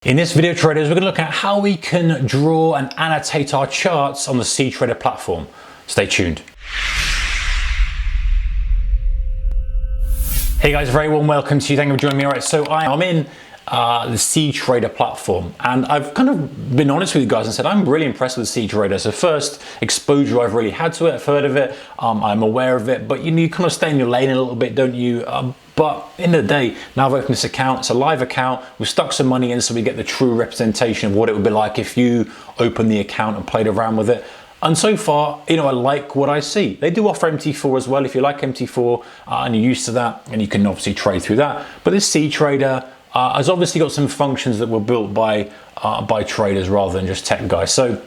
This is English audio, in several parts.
In this video, traders, we're going to look at how we can draw and annotate our charts on the cTrader platform. Stay tuned. Hey guys, very warm welcome to you. Thank you for joining me. All right, so I'm in the cTrader platform, and I've kind of been honest with you guys and said I'm really impressed with cTrader. So first exposure I've really had to it, I've heard of it, I'm aware of it, but you kind of stay in your lane a little bit, don't you? But in the day, now I've opened this account, it's a live account, we've stuck some money in so we get the true representation of what it would be like if you opened the account and played around with it. And so far, I like what I see. They do offer MT4 as well, if you like MT4 and you're used to that, and you can obviously trade through that. But this cTrader has obviously got some functions that were built by traders rather than just tech guys. So,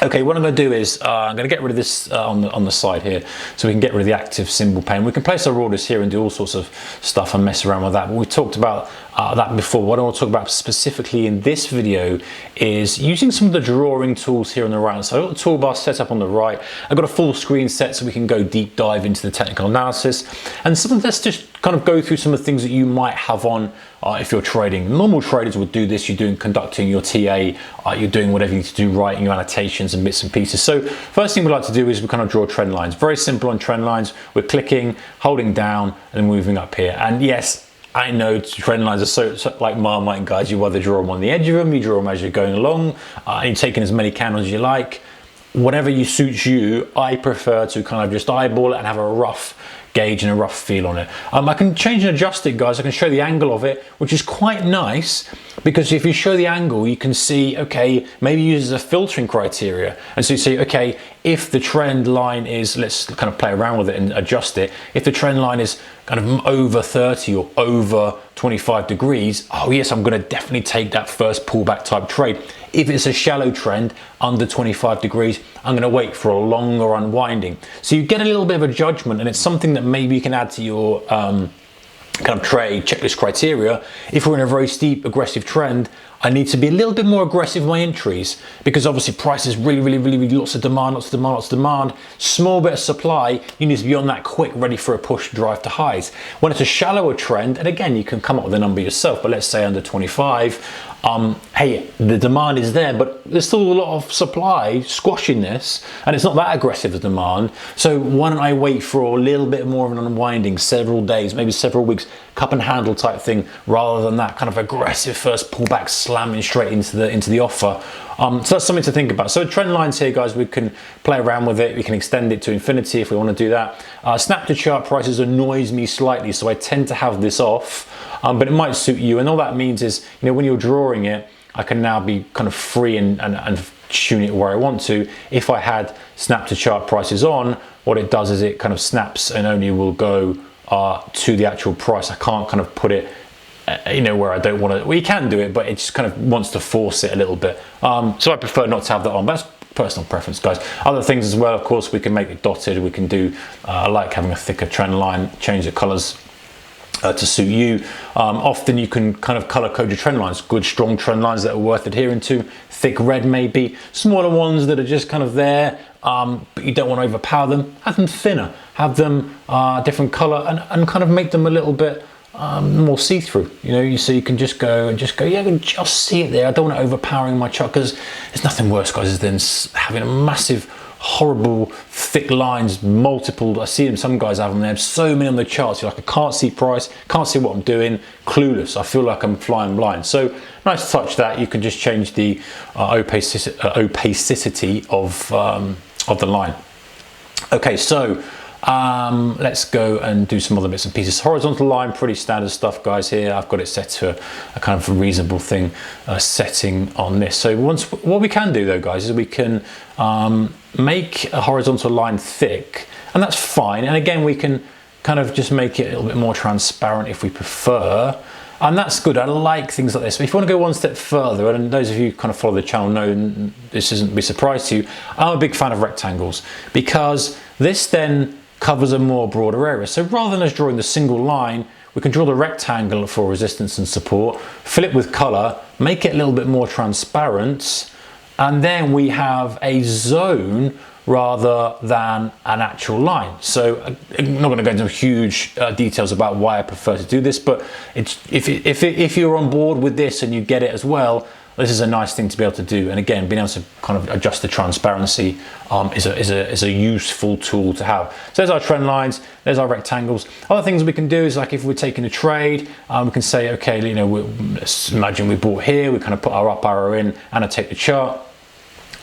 okay, what I'm going to do is I'm going to get rid of this on the side here, so we can get rid of the active symbol pane. We can place our orders here and do all sorts of stuff and mess around with that. But we've talked about that before. What I want to talk about specifically in this video is using some of the drawing tools here on the right. So I've got the toolbar set up on the right. I've got a full screen set so we can go deep dive into the technical analysis. And let's just kind of go through some of the things that you might have on if you're trading. Normal traders would do this. You're conducting your TA, you're doing whatever you need to do, writing your annotations and bits and pieces. So first thing we like to do is we kind of draw trend lines. Very simple on trend lines. We're clicking, holding down, and moving up here. And yes, I know trend lines are so like Marmite, guys. You either draw them on the edge of them, you draw them as you're going along, and you're taking as many candles as you like. Whatever suits you, I prefer to kind of just eyeball it and have a rough gauge and a rough feel on it. I can change and adjust it, guys. I can show the angle of it, which is quite nice, because if you show the angle, you can see, okay, maybe use as a filtering criteria. And so you see, okay, if the trend line is, let's kind of play around with it and adjust it. If the trend line is kind of over 30 or over 25 degrees, oh yes, I'm going to definitely take that first pullback type trade. If it's a shallow trend under 25 degrees, I'm going to wait for a longer unwinding. So you get a little bit of a judgment, and it's something that maybe you can add to your kind of trade checklist criteria. If we're in a very steep aggressive trend, I need to be a little bit more aggressive with my entries, because obviously price is really lots of demand, small bit of supply. You need to be on that quick, ready for a push drive to highs. When it's a shallower trend, and again, you can come up with a number yourself, but let's say under 25, hey, the demand is there, but there's still a lot of supply squashing this, and it's not that aggressive as demand. So why don't I wait for a little bit more of an unwinding, several days, maybe several weeks, cup and handle type thing, rather than that kind of aggressive first pullback slamming straight into the offer. So that's something to think about. So trend lines here, guys, we can play around with it. We can extend it to infinity if we want to do that. Snap to chart prices annoys me slightly, so I tend to have this off, but it might suit you. And all that means is, when you're drawing it, I can now be kind of free and tune it where I want to. If I had snap to chart prices on, what it does is it kind of snaps and only will go to the actual price. I can't kind of put it where I don't want to. Well, you can do it, but it just kind of wants to force it a little bit. So I prefer not to have that on, but that's personal preference, guys. Other things as well, of course, we can make it dotted. We can do, I like having a thicker trend line, change the colors to suit you. Often you can kind of color code your trend lines. Good, strong trend lines that are worth adhering to. Thick red maybe. Smaller ones that are just kind of there, but you don't want to overpower them. Have them thinner. Have them different color, and kind of make them a little bit more see-through. So you can just go, yeah, I can just see it there. I don't want to overpowering my chart, because there's nothing worse, guys, than having a massive, horrible, thick lines, multiple. I see them, some guys have them, they have so many on the charts. You're like, I can't see price, can't see what I'm doing, clueless. I feel like I'm flying blind. So nice touch that. You can just change the opacity of the line. Okay, so let's go and do some other bits and pieces. Horizontal line, pretty standard stuff, guys. Here I've got it set to a kind of a reasonable thing setting on this. So what we can do though, guys, is we can make a horizontal line thick, and that's fine. And again, we can kind of just make it a little bit more transparent if we prefer, and that's good. I like things like this. But if you want to go one step further, and those of you who kind of follow the channel know this isn't be a surprise to you, I'm a big fan of rectangles, because this then covers a more broader area. So rather than us drawing the single line, we can draw the rectangle for resistance and support, fill it with color, make it a little bit more transparent, and then we have a zone rather than an actual line. So I'm not going to go into huge details about why I prefer to do this, but if you're on board with this and you get it as well, this is a nice thing to be able to do. And again, being able to kind of adjust the transparency is a useful tool to have. So there's our trend lines, there's our rectangles. Other things we can do is, like if we're taking a trade, we can say, okay, you know, let's imagine we bought here, we kind of put our up arrow in, annotate the chart,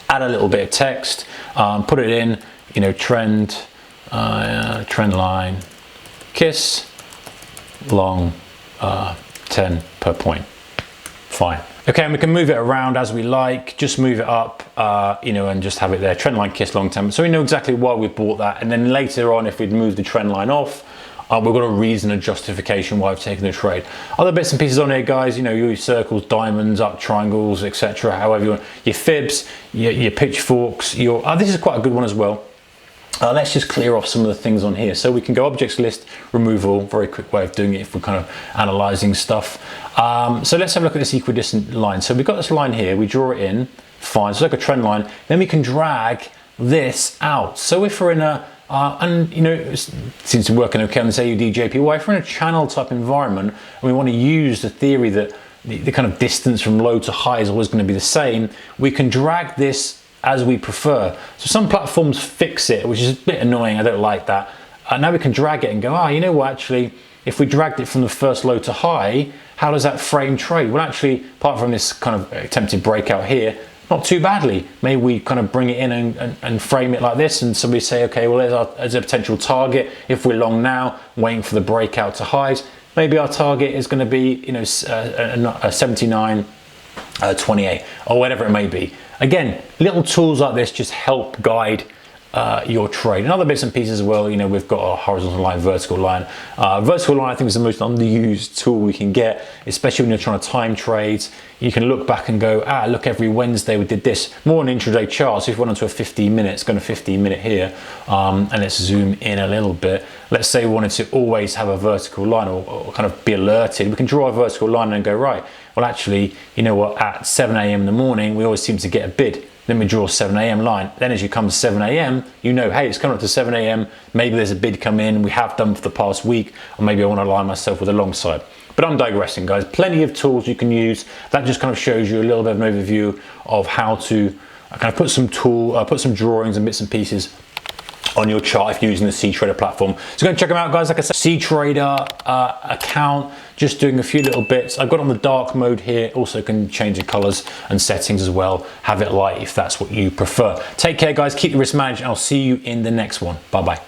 add a little bit of text, put it in, you know, trend line, kiss, long, 10 per point. Fine. Okay, and we can move it around as we like, just move it up, you know, and just have it there, trend line, kiss, long term. So we know exactly why we bought that. And then later on, if we'd moved the trend line off, we've got a reason and justification why I've taken the trade. Other bits and pieces on here, guys, you know, your circles, diamonds, up triangles, etc. However you want, your fibs, your pitchforks, this is quite a good one as well. Let's just clear off some of the things on here. So we can go objects list, remove all, very quick way of doing it if we're kind of analyzing stuff. So let's have a look at this equidistant line. So we've got this line here, we draw it in, fine, so it's like a trend line. Then we can drag this out. So if we're in a, and you know, it seems to be working okay on this AUD-JPY, if we're in a channel type environment and we want to use the theory that the kind of distance from low to high is always going to be the same, we can drag this as we prefer. So some platforms fix it, which is a bit annoying, I don't like that. Now we can drag it and go, you know what, actually, if we dragged it from the first low to high, how does that frame trade? Well, actually, apart from this kind of attempted breakout here, not too badly. Maybe we kind of bring it in and frame it like this, and somebody say, okay, well, there's a potential target. If we're long now, waiting for the breakout to highs, maybe our target is going to be, you know, a 79.28 or whatever it may be. Again, little tools like this just help guide your trade. And other bits and pieces as well, you know, we've got a horizontal line, vertical line. Vertical line, I think, is the most underused tool we can get, especially when you're trying to time trades. You can look back and go, look, every Wednesday we did this. More on intraday charts. If we went onto a 15 minute, it's going to 15 minute here. And let's zoom in a little bit. Let's say we wanted to always have a vertical line or kind of be alerted. We can draw a vertical line and go, right, well, actually, you know what, at 7 a.m. in the morning, we always seem to get a bid. Then we draw a 7 a.m. line. Then as you come to 7 a.m., you know, hey, it's coming up to 7 a.m. Maybe there's a bid come in. We have done for the past week, or maybe I want to align myself with a long side. But I'm digressing, guys. Plenty of tools you can use. That just kind of shows you a little bit of an overview of how to kind of put some drawings and bits and pieces on your chart if you're using the cTrader platform. So go and check them out, guys. Like I said, cTrader account, just doing a few little bits. I've got on the dark mode here. Also can change the colors and settings as well. Have it light if that's what you prefer. Take care, guys. Keep your risk managed, and I'll see you in the next one. Bye-bye.